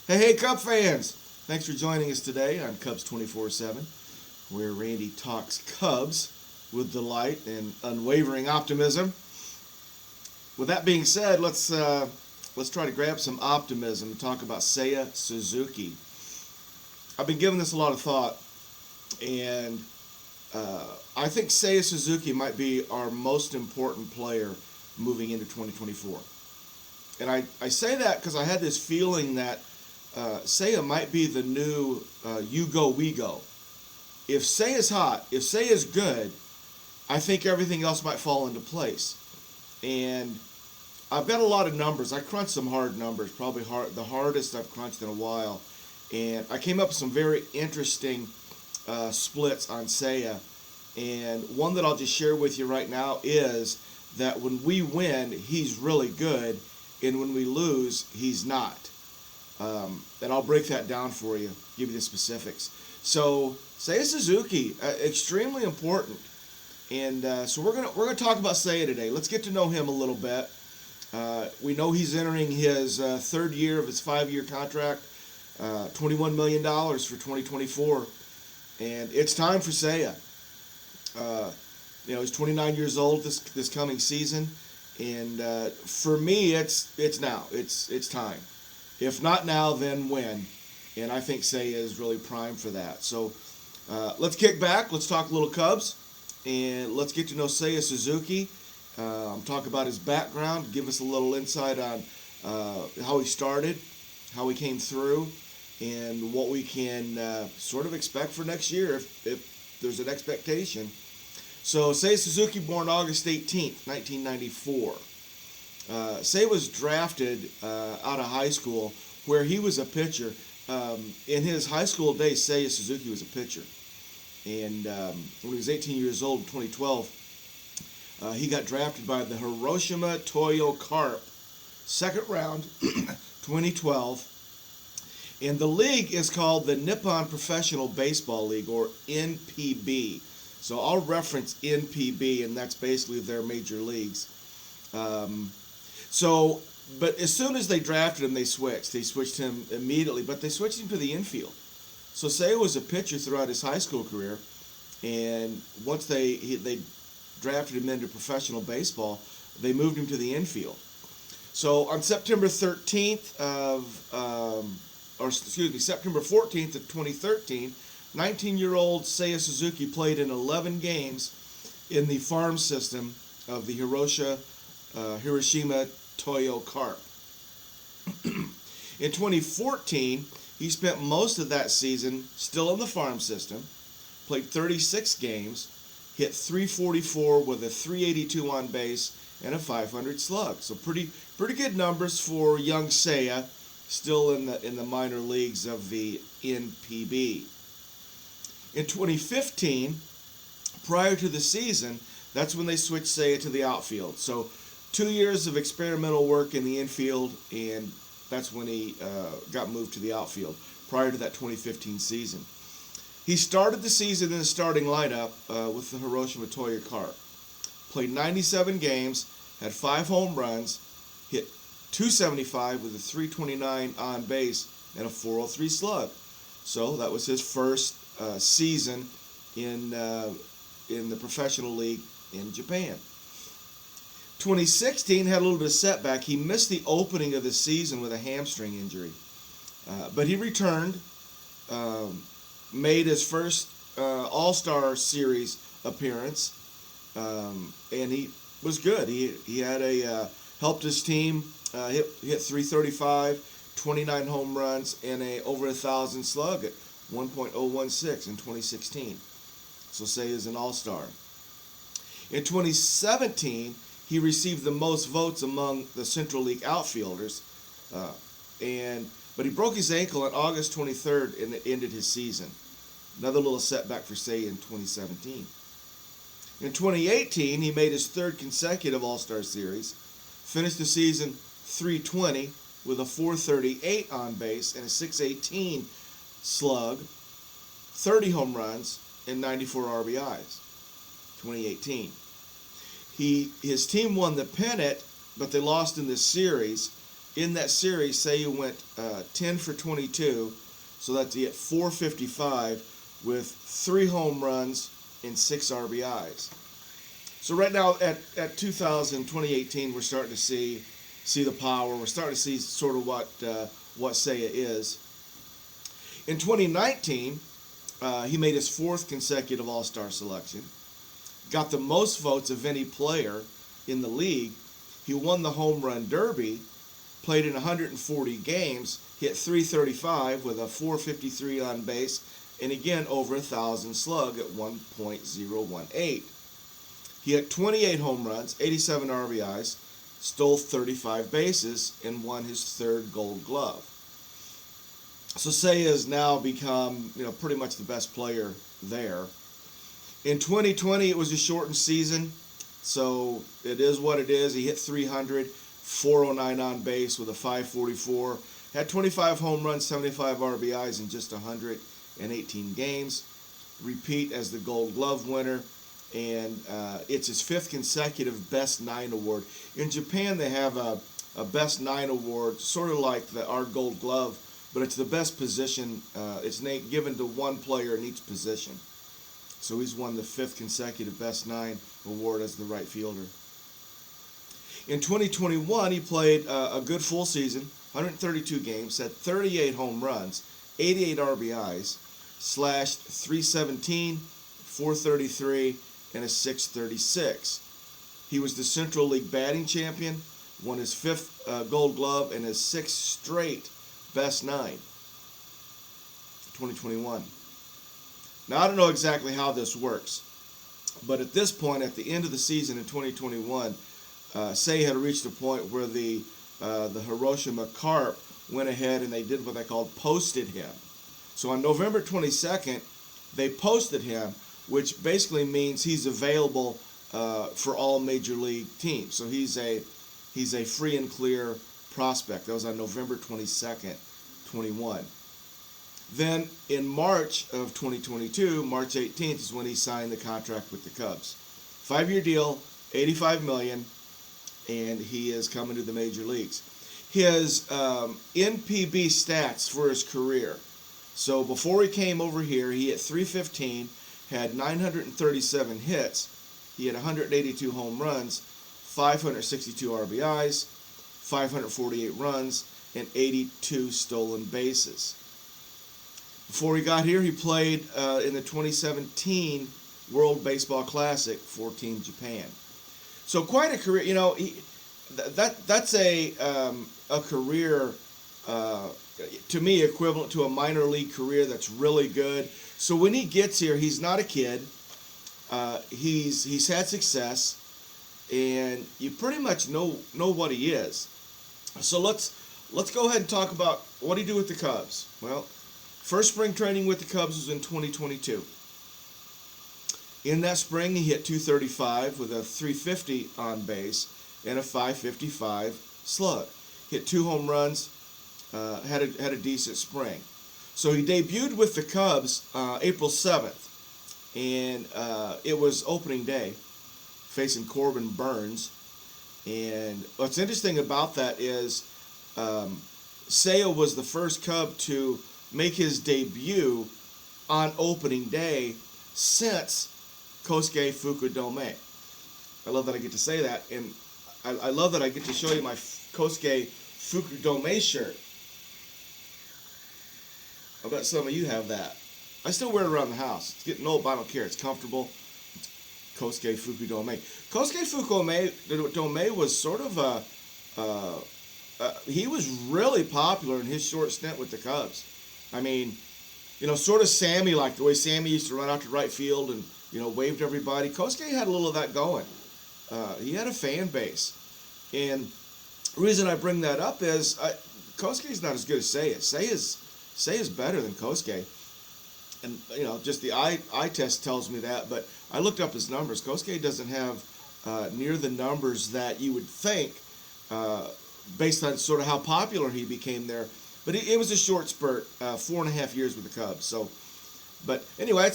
Hey, Cub fans! Thanks for joining us today on Cubs 24/7, where Randy talks Cubs with delight and unwavering optimism. With that being said, let's try to grab some optimism and talk about Seiya Suzuki. I've been giving this a lot of thought, and I think Seiya Suzuki might be our most important player moving into 2024. And I say that because I had this feeling that Seiya might be the new you go, we go. If Seiya's hot, if Seiya's good, I think everything else might fall into place. And I've got a lot of numbers. I crunched some hard numbers, probably the hardest I've crunched in a while. And I came up with some very interesting splits on Seiya. And one that I'll just share with you right now is that when we win, he's really good. And when we lose, he's not. And I'll break that down for you, give you the specifics. So Seiya Suzuki, extremely important. And so we're gonna talk about Seiya today. Let's get to know him a little bit. We know he's entering his third year of his 5-year contract, $21 million for 2024, and it's time for Seiya. He's 29 years old this coming season, and for me, it's now. It's time. If not now, then when? And I think Seiya is really primed for that. So let's kick back. Let's talk a little Cubs, and let's get to know Seiya Suzuki. Talk about his background, give us a little insight on how he started, how he came through, and what we can sort of expect for next year if there's an expectation. So Seiya Suzuki, born August 18th, 1994. Seiya was drafted out of high school where he was a pitcher. In his high school days, Seiya Suzuki was a pitcher. And when he was 18 years old in 2012, he got drafted by the Hiroshima Toyo Carp, second round, 2012. And the league is called the Nippon Professional Baseball League, or NPB. So I'll reference NPB, and that's basically their major leagues. But as soon as they drafted him, they switched. They switched him immediately, but they switched him to the infield. So Seiya was a pitcher throughout his high school career, and once they drafted him into professional baseball, they moved him to the infield. So on September 14th of 2013, 19-year-old Seiya Suzuki played in 11 games in the farm system of the Hiroshima Toyo Carp. In 2014, he spent most of that season still in the farm system, played 36 games, hit .344 with a .382 on base and a .500 slug. So pretty good numbers for young Seiya, still in the minor leagues of the NPB. In 2015, prior to the season, that's when they switched Seiya to the outfield. So 2 years of experimental work in the infield, and that's when he got moved to the outfield, prior to that 2015 season. He started the season in the starting lineup with the Hiroshima Toyo Carp. Played 97 games, had 5 home runs, hit .275 with a .329 on base and a .403 slug. So that was his first season in the professional league in Japan. 2016 had a little bit of setback. He missed the opening of the season with a hamstring injury, but he returned, made his first All-Star Series appearance, and he was good. He had helped his team hit .335, 29 home runs, and over 1,000 slug at 1.016 in 2016. So Seiya is an All-Star. In 2017, he received the most votes among the Central League outfielders, but he broke his ankle on August 23rd and it ended his season. Another little setback for Seiya in 2017. In 2018, he made his third consecutive All-Star Series, finished the season .320 with a .438 on base and a .618 slug, 30 home runs, and 94 RBIs. 2018. His team won the pennant, but they lost in this series, in that series, Seiya went 10 for 22, so that's he hit 455 with 3 home runs and 6 RBIs. So right now at 2018, we're starting to see the power. We're starting to see sort of what Seiya is. In 2019, he made his 4th consecutive All-Star selection, got the most votes of any player in the league. He won the Home Run Derby, played in 140 games, hit 335 with a 453 on base, and again over 1,000 slug at 1.018. He had 28 home runs, 87 RBIs, stole 35 bases, and won his 3rd Gold Glove. So Seiya has now become, pretty much the best player there. In 2020, it was a shortened season, so it is what it is. He hit 300, 409 on base with a 544. Had 25 home runs, 75 RBIs in just 118 games. Repeat as the Gold Glove winner, and it's his 5th consecutive Best 9 award. In Japan, they have a Best 9 award, sort of like our Gold Glove, but it's the best position. It's given to one player in each position. So he's won the 5th consecutive Best 9 award as the right fielder. In 2021, he played a good full season, 132 games, had 38 home runs, 88 RBIs, slashed 317, 433, and a 636. He was the Central League batting champion, won his 5th Gold Glove, and his 6th straight Best 9, 2021. Now, I don't know exactly how this works, but at this point, at the end of the season in 2021, Seiya had reached a point where the Hiroshima Carp went ahead and they did what they called posted him. So on November 22nd, they posted him, which basically means he's available for all major league teams. So he's a free and clear prospect. That was on November 22nd, 21. Then in March of 2022, March 18th is when he signed the contract with the Cubs. 5-year deal, $85 million, and he is coming to the major leagues. His NPB stats for his career. So before he came over here, he hit 315, had 937 hits. He had 182 home runs, 562 RBIs, 548 runs, and 82 stolen bases. Before he got here, he played in the 2017 World Baseball Classic for Team Japan. So quite a career. That's a career to me equivalent to a minor league career. That's really good. So when he gets here, he's not a kid. He's had success, and you pretty much know what he is. So let's go ahead and talk about what he do with the Cubs. Well, first spring training with the Cubs was in 2022. In that spring, he hit 235 with a 350 on base and a 555 slug. Hit 2 home runs, had a decent spring. So he debuted with the Cubs April 7th, and it was opening day, facing Corbin Burns. And what's interesting about that is Seiya was the first Cub to make his debut on opening day since Kosuke Fukudome. I love that I get to say that, and I love that I get to show you my Kosuke Fukudome shirt. I bet some of you have that. I still wear it around the house. It's getting old, but I don't care. It's comfortable. It's Kosuke Fukudome. Kosuke Fukudome was sort of he was really popular in his short stint with the Cubs. I mean, sort of Sammy, like the way Sammy used to run out to right field and, waved everybody. Kosuke had a little of that going. He had a fan base. And the reason I bring that up is Kosuke's not as good as Seiya. Seiya's better than Kosuke. And, just the eye test tells me that. But I looked up his numbers. Kosuke doesn't have near the numbers that you would think based on sort of how popular he became there. But it was a short spurt, 4.5 years with the Cubs. So, but anyway,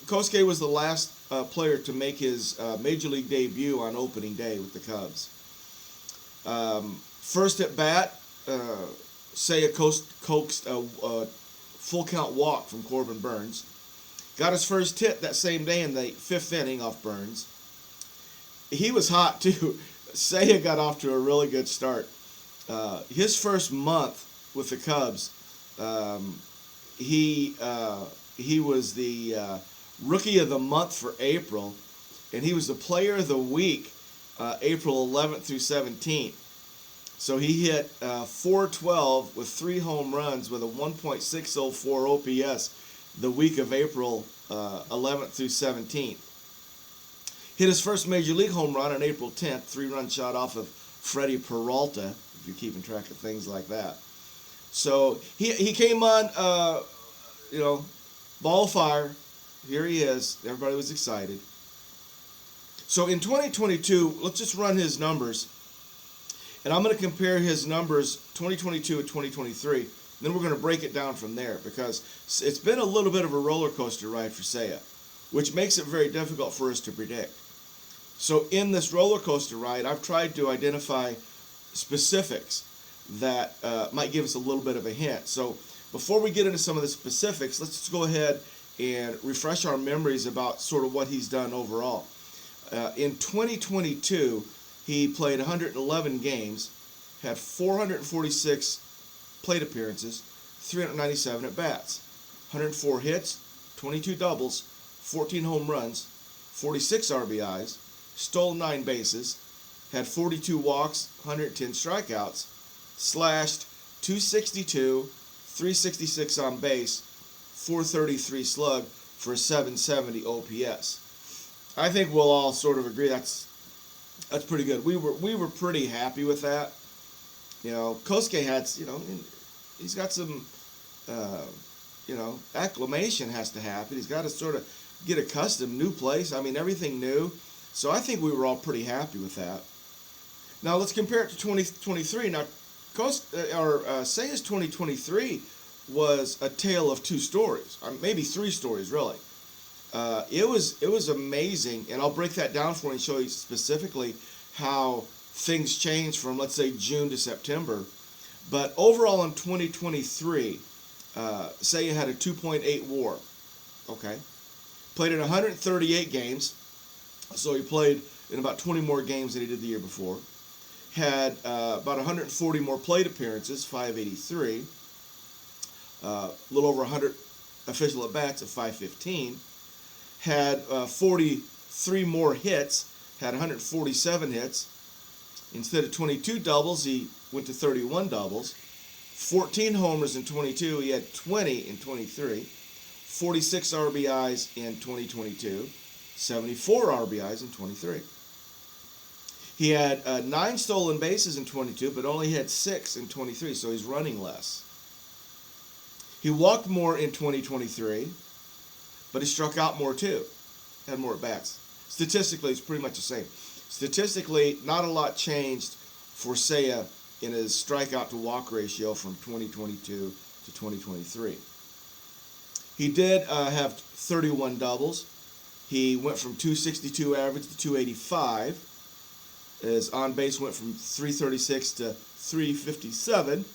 Kosuke was the last player to make his major league debut on opening day with the Cubs. First at bat, Seiya coaxed a full count walk from Corbin Burns. Got his first hit that same day in the 5th inning off Burns. He was hot too. Seiya got off to a really good start. His first month with the Cubs, he was the Rookie of the Month for April, and he was the Player of the Week April 11th through 17th. So he hit 412 with 3 home runs with a 1.604 OPS the week of April 11th through 17th. Hit his first Major League home run on April 10th, 3-run shot off of Freddie Peralta, if you're keeping track of things like that. So he came on, ball of fire. Here he is. Everybody was excited. So in 2022, let's just run his numbers. And I'm going to compare his numbers 2022 and 2023. Then we're going to break it down from there because it's been a little bit of a roller coaster ride for Seiya, which makes it very difficult for us to predict. So in this roller coaster ride, I've tried to identify specifics that might give us a little bit of a hint. So before we get into some of the specifics, let's just go ahead and refresh our memories about sort of what he's done overall. In 2022, he played 111 games, had 446 plate appearances, 397 at-bats, 104 hits, 22 doubles, 14 home runs, 46 RBIs, stole 9 bases, had 42 walks, 110 strikeouts, slashed 262, 366 on base, 433 slug for a 770 OPS. I think we'll all sort of agree that's pretty good. We were pretty happy with that. Kosuke had, he's got some, acclimation has to happen. He's got to sort of get accustomed, new place. I mean, everything new. So I think we were all pretty happy with that. Now let's compare it to 2023. Now, Seiya's 2023 was a tale of 2 stories, or maybe 3 stories, really. It was amazing, and I'll break that down for you and show you specifically how things changed from, let's say, June to September. But overall in 2023, Seiya had a 2.8 WAR. Okay, played in 138 games, so he played in about 20 more games than he did the year before. Had about 140 more plate appearances, 583. A little over 100 official at bats at 515. Had 43 more hits, had 147 hits. Instead of 22 doubles, he went to 31 doubles. 14 homers in 22, he had 20 in 23. 46 RBIs in 2022, 74 RBIs in 23. He had 9 stolen bases in 22, but only had 6 in 23, so he's running less. He walked more in 2023, but he struck out more too, had more at-bats. Statistically, it's pretty much the same. Statistically, not a lot changed for Seiya in his strikeout to walk ratio from 2022 to 2023. He did have 31 doubles. He went from 262 average to 285. His on-base went from 336 to 357.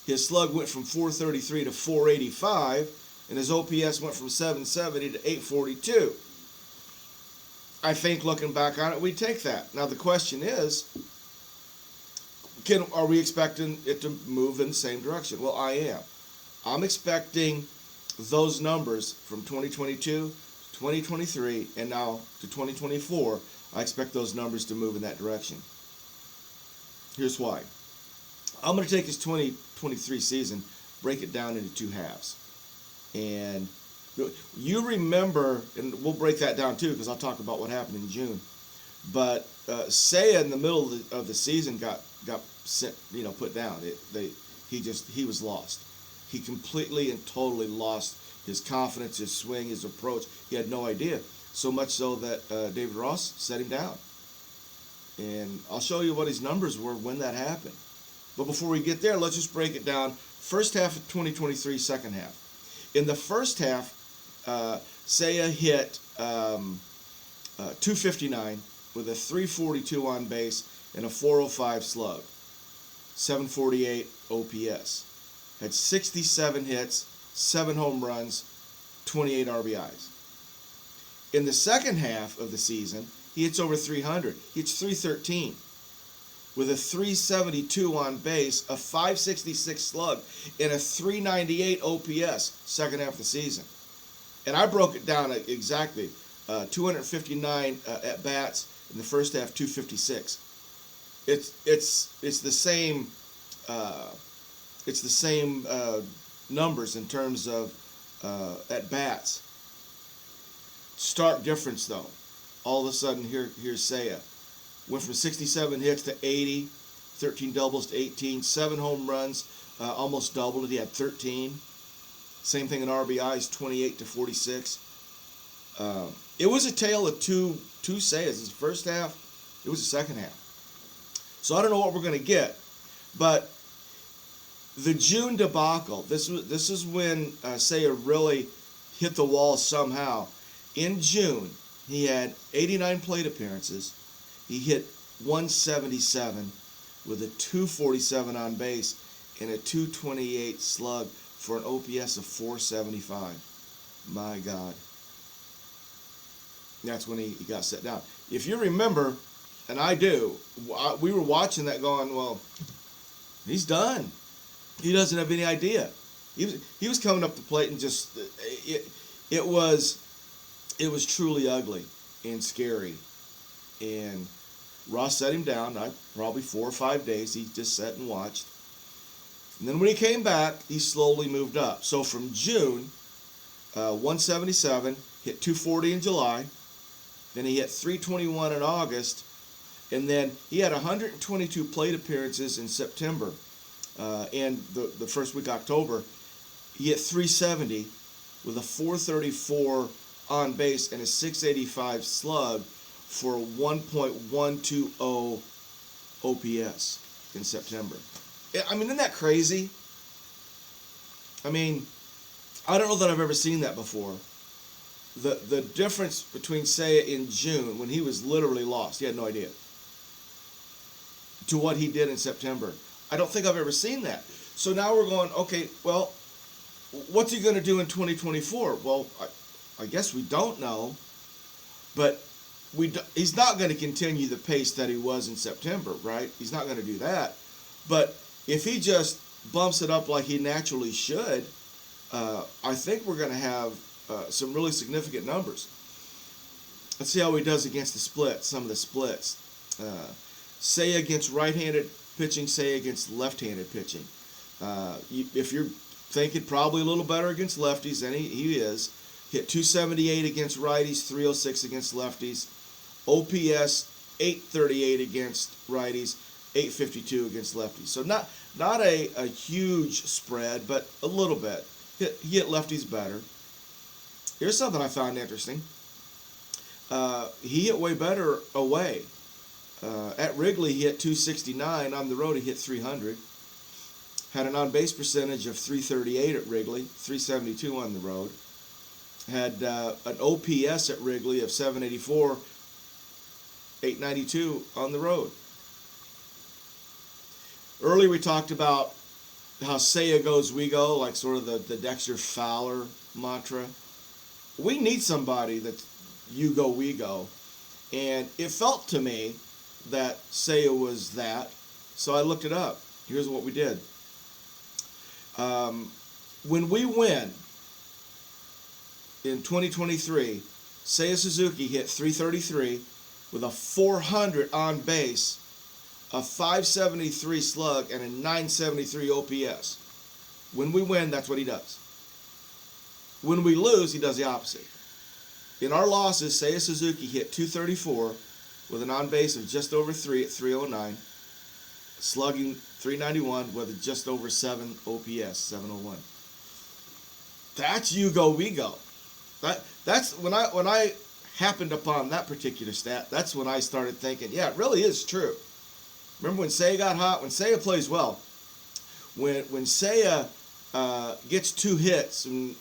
His slug went from 433 to 485. And his OPS went from 770 to 842. I think looking back on it, we'd take that. Now the question is, are we expecting it to move in the same direction? Well, I am. I'm expecting those numbers from 2022, 2023, and now to 2024. I expect those numbers to move in that direction. Here's why. I'm going to take his 2023 season, break it down into 2 halves. And you remember, and we'll break that down too because I'll talk about what happened in June. But Seiya in the middle of the season got sent, put down. He was lost. He completely and totally lost his confidence, his swing, his approach. He had no idea. So much so that David Ross set him down. And I'll show you what his numbers were when that happened. But before we get there, let's just break it down. First half of 2023, second half. In the first half, Seiya hit 259 with a 342 on base and a 405 slug. 748 OPS. Had 67 hits, 7 home runs, 28 RBIs. In the second half of the season, he hits over 300. He hits 313 with a 372 on base, a 566 slug, and a 398 OPS second half of the season. And I broke it down exactly. 259 at bats in the first half, 256. It's the same. It's the same numbers in terms of at bats. Stark difference though. All of a sudden, here's Seiya. Went from 67 hits to 80, 13 doubles to 18, 7 home runs, almost doubled it. He had 13. Same thing in RBIs, 28 to 46. It was a tale of two Seiyas. It was the first half. It was the second half. So I don't know what we're going to get, but the June debacle. This is when Seiya really hit the wall somehow. In June, he had 89 plate appearances. He hit 177 with a 247 on base and a 228 slug for an OPS of 475. My God. That's when he got set down. If you remember, and I do, we were watching that going, well, he's done. He doesn't have any idea. He was coming up the plate and just, it was truly ugly and scary. And Ross set him down, probably 4 or 5 days. He just sat and watched. And then when he came back, he slowly moved up. So from June, 177, hit 240 in July. Then he hit 321 in August. And then he had 122 plate appearances in September. And the first week, October, he hit 370 with a 434 on base and a 685 slug for a 1.120 OPS in September. I mean, isn't that crazy? I mean, I don't know that I've ever seen that before. The difference between Seiya in June, when he was literally lost, he had no idea, to what he did in September. I don't think I've ever seen that. So now we're going, okay, well, what's he going to do in 2024? Well, I guess we don't know, but he's not going to continue the pace that he was in September, right? He's not going to do that. But if he just bumps it up like he naturally should, I think we're going to have some really significant numbers. Let's see how he does against the splits, some of the splits. Seiya against right-handed pitching, Seiya against left-handed pitching. If you're thinking probably a little better against lefties than he is, hit 278 against righties, 306 against lefties. OPS 838 against righties, 852 against lefties. So not a huge spread, but a little bit. He hit lefties better. Here's something I found interesting. He hit way better away. At Wrigley, he hit 269. On the road, he hit 300. Had an on-base percentage of 338 at Wrigley, 372 on the road. Had an OPS at Wrigley of 784, 892 on the road. Earlier we talked about how Seiya goes, we go, like sort of the Dexter Fowler mantra. We need somebody that's you go, we go. And it felt to me that Seiya was that, so I looked it up. Here's what we did. When we win in 2023, Seiya Suzuki hit 333 with a 400 on base, a 573 slug, and a 973 OPS. When we win, that's what he does. When we lose, he does the opposite. In our losses, Seiya Suzuki hit 234 with an on base of just over 3 at 309, slugging 391 with a just over 7 OPS, 701. That's you go, we go. That's when I happened upon that particular stat, that's when I started thinking, yeah, it really is true. Remember when Seiya got hot? When Seiya plays well, when Seiya gets 2 hits and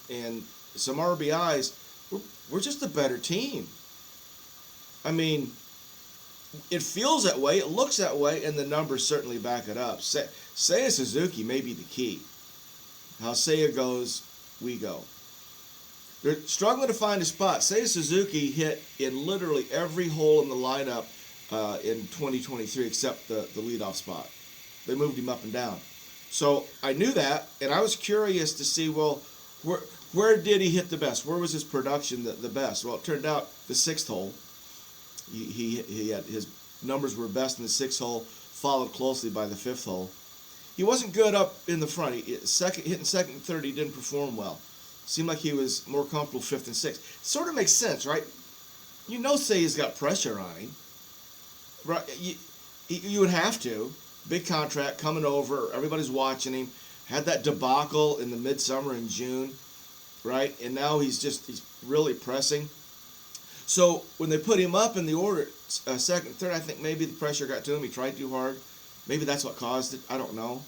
some RBIs, we're just a better team. I mean, it feels that way, it looks that way, and the numbers certainly back it up. Seiya Seiya Suzuki may be the key. How Seiya goes, we go. They're struggling to find a spot. Seiya Suzuki hit in literally every hole in the lineup in 2023 except the leadoff spot. They moved him up and down. So I knew that, and I was curious to see, well, where did he hit the best? Where was his production the best? Well, it turned out the sixth hole. He had his numbers were best in the sixth hole, followed closely by the fifth hole. He wasn't good up in the front. Hitting second and third, he didn't perform well. Seemed like he was more comfortable fifth and sixth. Sort of makes sense, right? You know, Seiya's got pressure on him, right? You would have to. Big contract coming over. Everybody's watching him. Had that debacle in the midsummer in June, right? And now he's really pressing. So when they put him up in the order, second, third, I think maybe the pressure got to him. He tried too hard. Maybe that's what caused it. I don't know.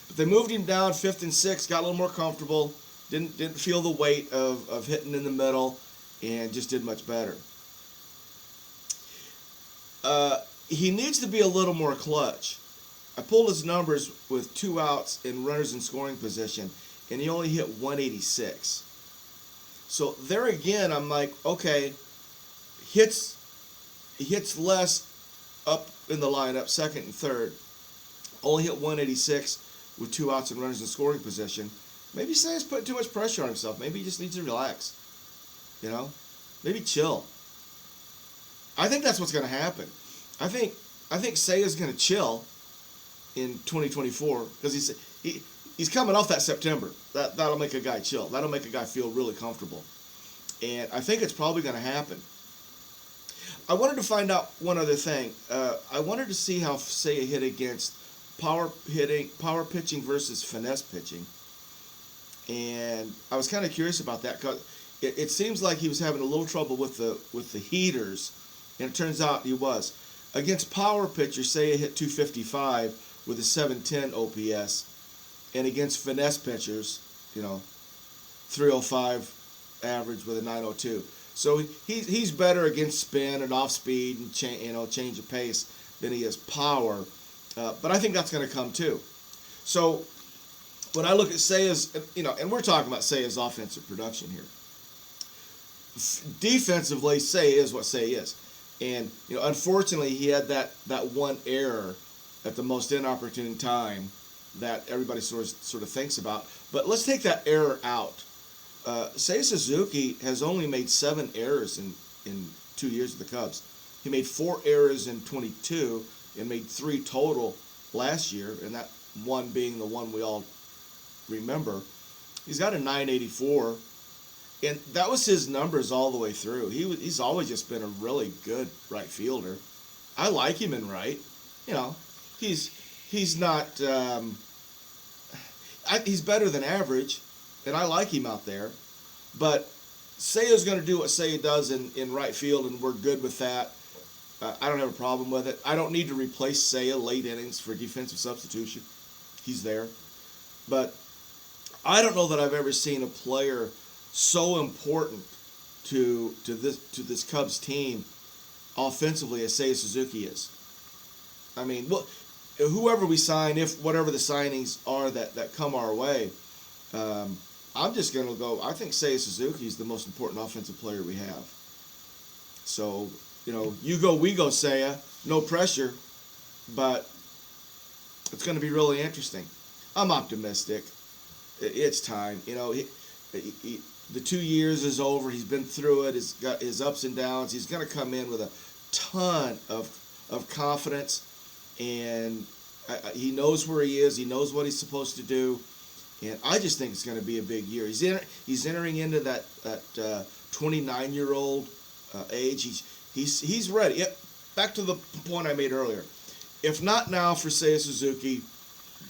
But they moved him down fifth and sixth, got a little more comfortable. Didn't feel the weight of hitting in the middle, and just did much better. He needs to be a little more clutch. I pulled his numbers with 2 outs and runners in scoring position, and he only hit 186. So there again, I'm like, okay, hits less up in the lineup, second and third. Only hit 186 with 2 outs and runners in scoring position. Maybe Seiya's putting too much pressure on himself. Maybe he just needs to relax. You know? Maybe chill. I think that's what's going to happen. I think Seiya's going to chill in 2024 because he's coming off that September. That'll make a guy chill. That'll make a guy feel really comfortable. And I think it's probably going to happen. I wanted to find out one other thing. I wanted to see how Seiya hit against power pitching versus finesse pitching. And I was kind of curious about that because it seems like he was having a little trouble with the heaters, and it turns out he was. Against power pitchers, Seiya hit 255 with a 710 OPS, and against finesse pitchers, 305 average with a 902. So he's better against spin and off speed and change of pace than he is power. But I think that's going to come too. So when I look at Seiya's, and we're talking about Seiya's offensive production here. Defensively, Seiya is what Seiya is. And, unfortunately, he had that one error at the most inopportune time that everybody sort of thinks about. But let's take that error out. Seiya Suzuki has only made 7 errors in 2 years of the Cubs. He made 4 errors in 22 and made 3 total last year, and that one being the one we all remember. He's got a 984. And that was his numbers all the way through. He's always just been a really good right fielder. I like him in right. He's not. He's better than average, and I like him out there. But Seiya's going to do what Seiya does in right field, and we're good with that. I don't have a problem with it. I don't need to replace Seiya late innings for defensive substitution. He's there. But I don't know that I've ever seen a player so important to this Cubs team offensively as Seiya Suzuki is. I mean, whoever we sign, whatever the signings are that come our way, I'm just going to go, I think Seiya Suzuki is the most important offensive player we have. So, you go, we go, Seiya. No pressure, but it's going to be really interesting. I'm optimistic. It's time. The 2 years is over. He's been through it. He's got his ups and downs. He's going to come in with a ton of confidence, and he knows where he is. He knows what he's supposed to do, and I just think it's going to be a big year. He's entering into that 29-year-old age. He's ready. Back to the point I made earlier. If not now for Seiya Suzuki,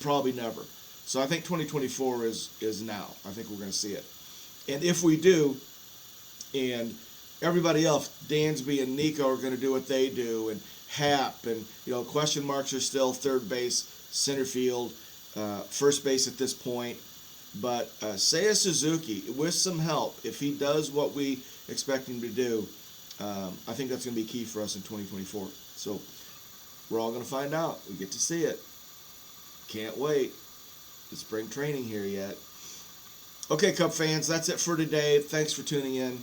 probably never. So I think 2024 is now. I think we're going to see it. And if we do, and everybody else, Dansby and Nico are going to do what they do, and Happ, and question marks are still third base, center field, first base at this point. But Seiya Suzuki, with some help, if he does what we expect him to do, I think that's going to be key for us in 2024. So we're all going to find out. We get to see it. Can't wait. It's spring training here yet. Okay, Cub fans, that's it for today. Thanks for tuning in.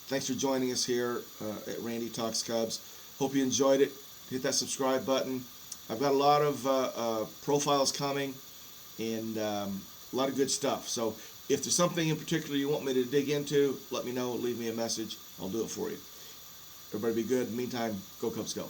Thanks for joining us here at Randy Talks Cubs. Hope you enjoyed it. Hit that subscribe button. I've got a lot of profiles coming and a lot of good stuff. So if there's something in particular you want me to dig into, let me know. Leave me a message. I'll do it for you. Everybody be good. In the meantime, go Cubs go.